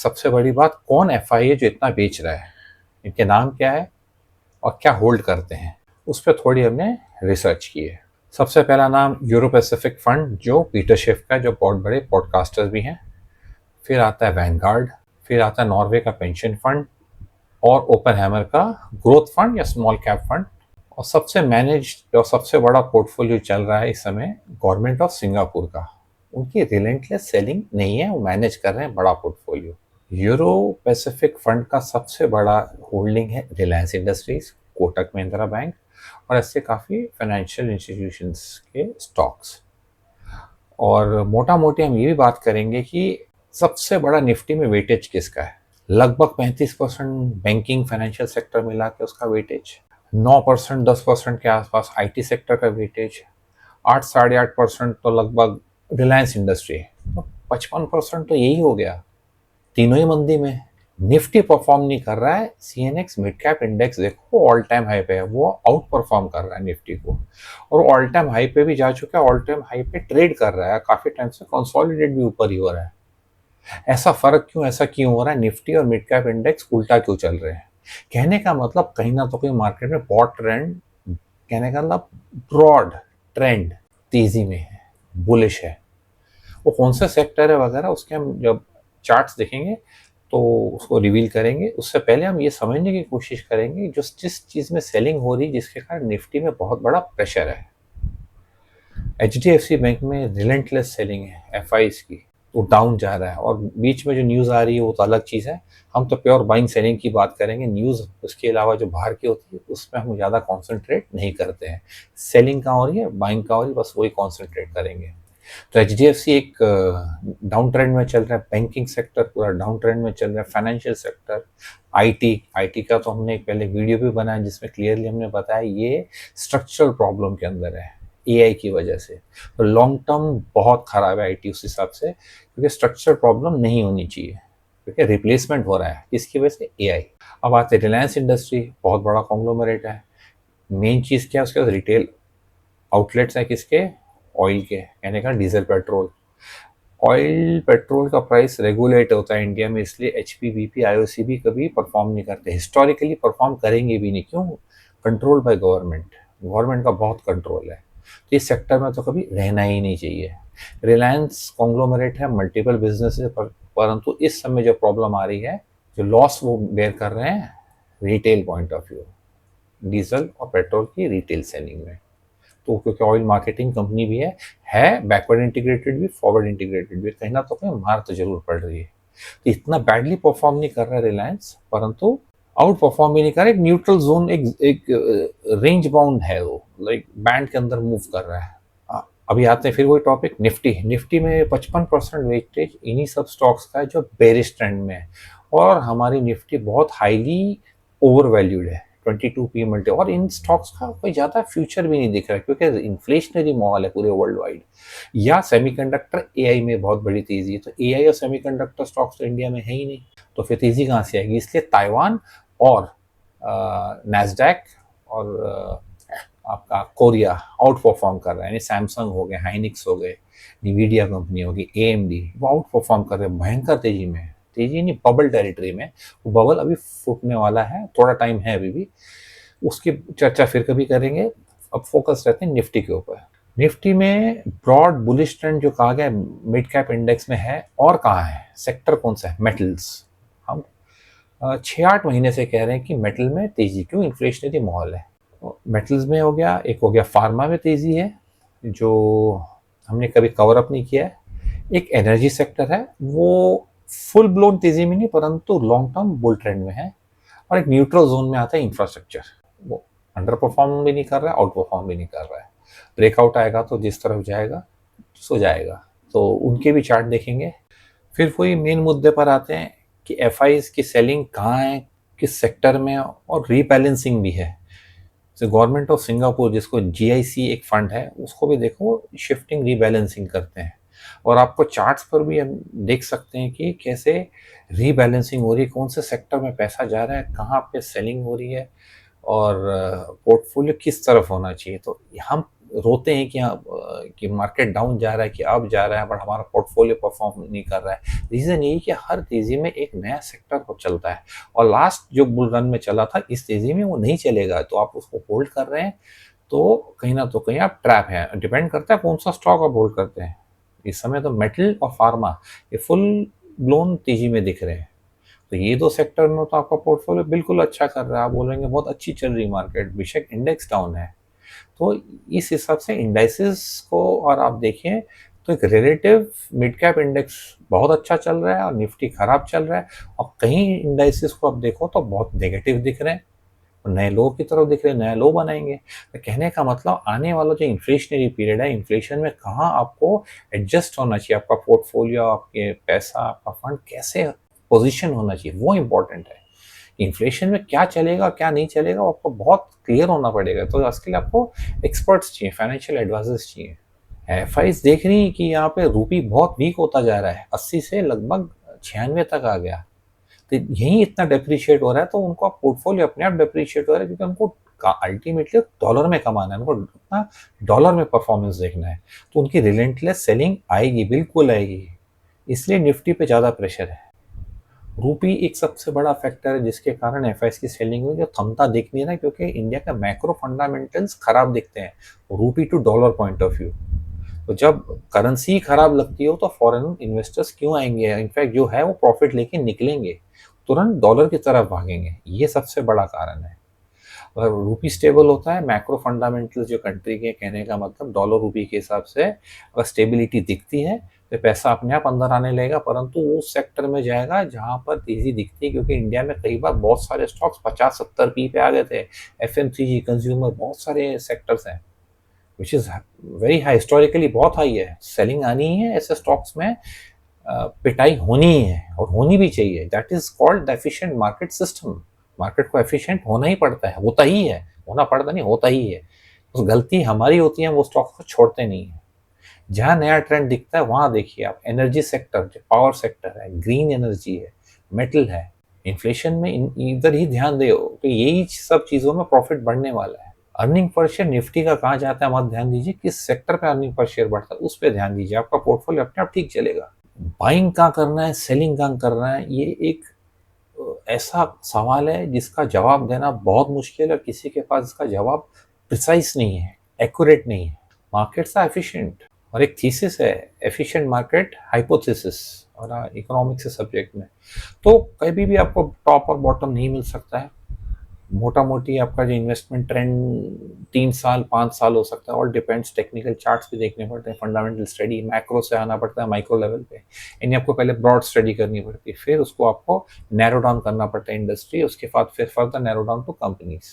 सबसे बड़ी बात, कौन एफआई है जो इतना बेच रहा है, इनके नाम क्या है और क्या होल्ड करते हैं, उस पर थोड़ी हमने रिसर्च की है। सबसे पहला नाम यूरो पैसिफिक फंड, जो पीटर शिफ का, जो बहुत बड़े पॉडकास्टर्स भी हैं। फिर आता है वैनगार्ड, फिर आता है नॉर्वे का पेंशन फंड और ओपनहैमर का ग्रोथ फंड या स्मॉल कैप फंड। और सबसे मैनेज्ड और सबसे बड़ा पोर्टफोलियो चल रहा है इस समय गवर्नमेंट ऑफ सिंगापुर का। उनकी रिलेंटलेस सेलिंग नहीं है, वो मैनेज कर रहे हैं बड़ा पोर्टफोलियो। यूरो पैसिफिक फंड का सबसे बड़ा होल्डिंग है रिलायंस इंडस्ट्रीज, कोटक महिंद्रा बैंक और ऐसे काफ़ी फाइनेंशियल इंस्टीट्यूशंस के स्टॉक्स। और मोटा मोटी हम ये भी बात करेंगे कि सबसे बड़ा निफ्टी में वेटेज किसका है। लगभग 35% बैंकिंग फाइनेंशियल सेक्टर मिला के उसका वेटेज, 9% 10% के आसपास आईटी सेक्टर का वेटेज, 8 साढ़े 8% तो लगभग रिलायंस इंडस्ट्री है। तो 55% तो यही हो गया तीनों ही मंदी में। निफ्टी परफॉर्म नहीं कर रहा है, सीएनएक्स मिड कैप इंडेक्स देखो ऑल टाइम हाई पे है, वो आउट परफॉर्म कर रहा है निफ्टी को और ऑल टाइम हाई पे भी जा चुका है, ऑल टाइम हाई पे ट्रेड कर रहा है, काफी टाइम से कंसोलिडेट भी ऊपर ही हो रहा है। ऐसा फर्क क्यों, ऐसा क्यों हो रहा है, निफ्टी और मिड कैप इंडेक्स उल्टा क्यों चल रहे हैं? कहने का मतलब कहीं ना तो कहीं मार्केट में ब्रॉड ट्रेंड, कहने का मतलब ब्रॉड ट्रेंड तेजी में है, बुलिश है। वो कौन सा सेक्टर है वगैरह उसके हम जब चार्ट्स देखेंगे तो उसको रिवील करेंगे। उससे पहले हम ये समझने की कोशिश करेंगे जो जिस चीज़ में सेलिंग हो रही, जिसके कारण निफ्टी में बहुत बड़ा प्रेशर है। एचडीएफसी बैंक में रिलेंटलेस सेलिंग है एफआईज की, तो डाउन जा रहा है। और बीच में जो न्यूज़ आ रही है वो तो अलग चीज़ है, हम तो प्योर बाइंग सेलिंग की बात करेंगे। न्यूज़ उसके अलावा जो बाहर की होती है उसमें हम ज़्यादा कॉन्सेंट्रेट नहीं करते हैं। सेलिंग कहाँ हो रही है, बाइंग कहाँ हो रही है, बस वही कॉन्सेंट्रेट करेंगे। तो एचडीएफसी एक डाउन ट्रेंड में चल रहा है, बैंकिंग सेक्टर पूरा डाउन ट्रेंड में चल रहा है, फाइनेंशियल सेक्टर, आईटी का तो हमने एक पहले वीडियो भी बनाया जिसमें क्लियरली हमने बताया ये स्ट्रक्चरल प्रॉब्लम के अंदर है एआई की वजह से। तो लॉन्ग टर्म बहुत खराब है आईटी उस हिसाब से, क्योंकि स्ट्रक्चरल प्रॉब्लम नहीं होनी चाहिए, क्योंकि रिप्लेसमेंट हो रहा है किसकी वजह से, एआई। अब आते हैं रिलायंस इंडस्ट्री, बहुत बड़ा कॉन्ग्लोमरेट है। मेन चीज़ क्या है उसके पास, रिटेल आउटलेट्स हैं किसके, ऑयल के, यानी का डीजल पेट्रोल। ऑयल पेट्रोल का प्राइस रेगुलेट होता है इंडिया में, इसलिए एचपीबीपी आईओसी भी कभी परफॉर्म नहीं करते, हिस्टोरिकली परफॉर्म करेंगे भी नहीं। क्यों? कंट्रोल बाय गवर्नमेंट, गवर्नमेंट का बहुत कंट्रोल है, तो इस सेक्टर में तो कभी रहना ही नहीं चाहिए। रिलायंस कॉन्ग्लोमरेट है, मल्टीपल बिजनेसेस परंतु इस समय जो प्रॉब्लम आ रही है, जो लॉस वो बेयर कर रहे हैं retail point of view, diesel और पेट्रोल की रिटेल सेलिंग में। तो क्योंकि ऑयल मार्केटिंग कंपनी भी है बैकवर्ड इंटीग्रेटेड भी, फॉरवर्ड इंटीग्रेटेड भी, कहीं ना तो कहीं मार तो जरूर पड़ रही है। तो इतना बैडली परफॉर्म नहीं कर रहा है रिलायंस, परंतु आउट परफॉर्म भी नहीं कर रहा, एक न्यूट्रल जोन, एक रेंज बाउंड है, वो लाइक बैंड के अंदर मूव कर रहा है। अभी आते हैं फिर वही टॉपिक, निफ्टी में 55% वेटेज इन्हीं सब स्टॉक्स का है जो बेरिश ट्रेंड में है, और हमारी निफ्टी बहुत हाईली ओवर वैल्यूड है, 22 पी मल्टी, और इन स्टॉक्स का कोई ज़्यादा फ्यूचर भी नहीं दिख रहा है क्योंकि इन्फ्लेशनरी माहौल है पूरे वर्ल्ड वाइड, या सेमीकंडक्टर एआई में बहुत बड़ी तेज़ी है। तो एआई और सेमीकंडक्टर स्टॉक्स तो इंडिया में है ही नहीं, तो फिर तेज़ी कहाँ से आएगी? इसलिए ताइवान और नैस्डैक और आपका कोरिया आउट परफॉर्म कर रहा है, यानी सैमसंग हो गए, हाइनिक्स हो गए, निवीडिया कंपनी होगी, एएमडी, वो आउट परफॉर्म कर रहे हैं भयंकर तेजी में, तेजी नहीं बबल टेरिटरी में। वो बबल अभी फूटने वाला है, थोड़ा टाइम है अभी भी, उसकी चर्चा फिर कभी करेंगे। अब फोकस रहते हैं निफ्टी के ऊपर। निफ्टी में ब्रॉड बुलिश ट्रेंड जो कहा गया मिड कैप इंडेक्स में है, और कहाँ है, सेक्टर कौन सा है, मेटल्स। हम 6-8 महीने से कह रहे हैं कि मेटल में तेजी, क्यों? इन्फ्लेशनरी माहौल है। मेटल्स में हो गया, एक हो गया फार्मा में तेजी है जो हमने कभी कवर अप नहीं किया है, एक एनर्जी सेक्टर है वो फुल ब्लोन तेजी में नहीं परंतु लॉन्ग टर्म बुल ट्रेंड में है, और एक न्यूट्रल जोन में आता है इंफ्रास्ट्रक्चर, वो अंडर परफॉर्म भी नहीं कर रहा है, आउट परफॉर्म भी नहीं कर रहा है। ब्रेकआउट आएगा तो जिस तरफ जाएगा सो जाएगा, तो उनके भी चार्ट देखेंगे। फिर वही मेन मुद्दे पर आते हैं कि एफआईज की सेलिंग कहाँ है, किस सेक्टर में, और रीबैलेंसिंग भी है। तो गवर्नमेंट ऑफ सिंगापुर, जिसको जीआईसी एक फंड है, उसको भी देखो शिफ्टिंग रीबैलेंसिंग करते हैं, और आपको चार्ट्स पर भी हम देख सकते हैं कि कैसे रीबैलेंसिंग हो रही है, कौन से सेक्टर में पैसा जा रहा है, कहाँ पे सेलिंग हो रही है, और पोर्टफोलियो किस तरफ होना चाहिए। तो हम रोते हैं कि कि मार्केट डाउन जा रहा है, कि अब जा रहा है, बट हमारा पोर्टफोलियो परफॉर्म नहीं कर रहा है। रीज़न यही कि हर तेज़ी में एक नया सेक्टर को चलता है, और लास्ट जो बुल रन में चला था इस तेज़ी में वो नहीं चलेगा, तो आप उसको होल्ड कर रहे हैं, तो कहीं न तो कहीं आप ट्रैप हैं। डिपेंड करता है कौन-सा स्टॉक आप होल्ड करते हैं। इस समय तो मेटल और फार्मा ये फुल ब्लोन तेज़ी में दिख रहे हैं। तो ये 2 सेक्टर में तो आपका पोर्टफोलियो बिल्कुल अच्छा कर रहा है। आप बोलेंगे बहुत अच्छी चल रही है मार्केट, बेशक इंडेक्स डाउन है। तो इस हिसाब से इंडाइसेस को और आप देखें तो एक रिलेटिव मिड कैप इंडेक्स बहुत अच्छा चल रहा है और निफ्टी खराब चल रहा है, और कहीं इंडाइसेस को आप देखो तो बहुत नेगेटिव दिख रहे हैं, नए लो की तरफ दिख रहे हैं, नया लो बनाएंगे। तो कहने का मतलब आने वाला जो इन्फ्लेशनरी पीरियड है, इन्फ्लेशन में कहाँ आपको एडजस्ट होना चाहिए, आपका पोर्टफोलियो, आपके पैसा, आपका फंड कैसे पोजीशन होना चाहिए, वो इम्पोर्टेंट है। इन्फ्लेशन में क्या चलेगा क्या नहीं चलेगा आपको बहुत क्लियर होना पड़ेगा, तो इसके लिए आपको एक्सपर्ट्स चाहिए, फाइनेंशियल एडवाइजर्स चाहिए। एफआईज देख रही है कि यहाँ पे रूपी बहुत वीक होता जा रहा है, 80 से लगभग 96 तक आ गया, तो यही इतना डेप्रिशिएट हो रहा है, तो उनको आप पोर्टफोलियो अपने आप डेप्रिशिएट हो रहा है, क्योंकि उनको अल्टीमेटली डॉलर में कमाना है, उनको अपना डॉलर में परफॉर्मेंस देखना है, तो उनकी रिलेंटलेस सेलिंग आएगी, बिल्कुल आएगी। इसलिए निफ्टी पे ज़्यादा प्रेशर है। रूपी एक सबसे बड़ा फैक्टर है जिसके कारण एफआईएस की सेलिंग में जो थमता दिख नहीं रहा है, क्योंकि इंडिया का मैक्रो फंडामेंटल्स खराब दिखते हैं rupee to dollar point of view. तो जब करेंसी खराब लगती हो तो फॉरेन इन्वेस्टर्स क्यों आएंगे, इनफैक्ट जो है वो प्रॉफिट लेके निकलेंगे, तुरंत डॉलर की तरफ भागेंगे, ये सबसे बड़ा कारण है। अगर रूपी स्टेबल होता है, मैक्रो फंडामेंटल्स जो कंट्री के, कहने का मतलब डॉलर रूपी के हिसाब से अगर स्टेबिलिटी दिखती है तो पैसा अपने आप अंदर आने लगेगा, परंतु उस सेक्टर में जाएगा जहां पर तेजी दिखती है, क्योंकि इंडिया में कई बार बहुत सारे स्टॉक्स 50-70 पी पे आ गए थे। एफएमसीजी, कंज्यूमर, बहुत सारे सेक्टर्स हैं which is very high, historically बहुत हाई है। सेलिंग आनी ही है ऐसे स्टॉक्स में, पिटाई होनी ही है और होनी भी चाहिए। That is called the efficient market system. Market को एफिशिएंट होना ही पड़ता है, होता ही है, होना पड़ता नहीं, होता ही है। उस गलती हमारी होती है, वो स्टॉक को छोड़ते नहीं है। जहाँ नया ट्रेंड दिखता है वहाँ देखिए आप, एनर्जी सेक्टर, जो पावर सेक्टर है, ग्रीन एनर्जी है, मेटल है, इन्फ्लेशन में इधर ही ध्यान दे, तो यही सब चीज़ों में प्रॉफिट बढ़ने वाला है। अर्निंग पर शेयर निफ्टी का कहाँ जाता है मत ध्यान दीजिए, किस सेक्टर पे अर्निंग पर शेयर बढ़ता है उस पर ध्यान दीजिए, आपका पोर्टफोलियो अपने आप ठीक चलेगा। बाइंग कहाँ करना है, सेलिंग कहाँ करना है, ये एक ऐसा सवाल है जिसका जवाब देना बहुत मुश्किल है, और किसी के पास इसका जवाब प्रिसाइज नहीं है, एक्यूरेट नहीं है। मार्केट्स आर एफिशिएंट, और एक थीसिस है एफिशिएंट मार्केट हाइपोथेसिस, और इकोनॉमिक्स के सब्जेक्ट में, तो कभी भी आपको टॉप और बॉटम नहीं मिल सकता है। मोटा मोटी आपका जो इन्वेस्टमेंट ट्रेंड 3 साल 5 साल हो सकता है, और डिपेंड्स, टेक्निकल चार्ट्स भी देखने पड़ते हैं, फंडामेंटल स्टडी, मैक्रो से आना पड़ता है माइक्रो लेवल पे, यानी आपको पहले ब्रॉड स्टडी करनी पड़ती है, फिर उसको आपको नैरो डाउन करना पड़ता है इंडस्ट्री, उसके बाद फिर further narrow down to companies.